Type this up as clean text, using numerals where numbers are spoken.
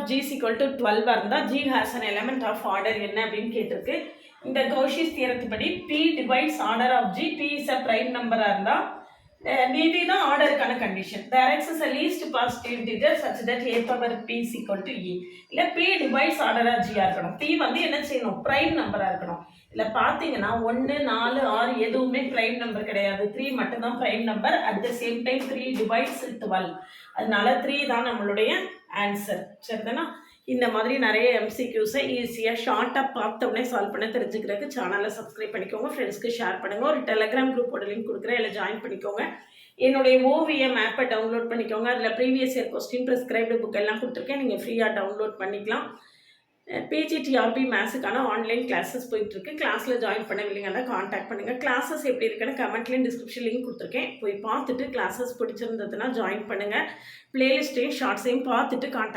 G is equal to 12 இருந்தால் G has an element of order என்ன அப்படின்னு கேட்டிருக்கு. இந்த Cauchy's theorem படி P divides order of G, P is a prime number இருந்தால் இதுதான் ஆர்டருக்கான condition. There exists a least positive integer such that a power p is equal to e. இல்லை p divides order of g இருக்கணும். p வந்து என்ன செய்யணும், prime நம்பராக இருக்கணும். இல்லை பார்த்தீங்கன்னா 1, 4, 6 எதுவுமே பிரைம் நம்பர் கிடையாது. 3 மட்டும்தான் prime number. At the same time 3 divides 12. அதனால 3 தான் நம்மளுடைய ஆன்சர். சரிதானா? இந்த மாதிரி நிறைய எம்சிக்யூஸை ஈஸியாக ஷார்ட்டாக பார்த்த உடனே சால்வ் பண்ண தெரிஞ்சுக்கிறதுக்கு சேனலை சப்ஸ்கிரைப் பண்ணிக்கோங்க, ஃப்ரெண்ட்ஸ்க்கு ஷேர் பண்ணுங்கள். ஒரு டெலிகிராம் குரூப்போட லிங்க் கொடுக்குறேன், இல்லை ஜாயின் பண்ணிக்கோங்க. என்னுடைய ஓவிஎம் ஆப்பை டவுன்லோட் பண்ணிக்கோங்க. அதில் previous year question prescribed book எல்லாம் கொடுத்துருக்கேன், நீங்கள் ஃப்ரீயாக டவுன்லோட் பண்ணிக்கலாம். பிஜிடிஆர்பி மேத்ஸுக்கான ஆன்லைன் கிளாஸஸ் போயிட்டுருக்கு. கிளாஸில் ஜாயின் பண்ணவில்லைங்கன்னா காண்டாக்ட் பண்ணுங்கள். கிளாஸஸ் எப்படி இருக்குன்னு கமெண்ட்லேயும் டிஸ்கிரிப்ஷன் லிங்க் கொடுத்துருக்கேன், போய் பார்த்துட்டு கிளாஸஸ் பிடிச்சிருந்ததுன்னா ஜாயின் பண்ணுங்கள். ப்ளேலிஸ்ட்டையும் ஷார்ட்ஸையும் பார்த்துட்டு காண்டாக்ட்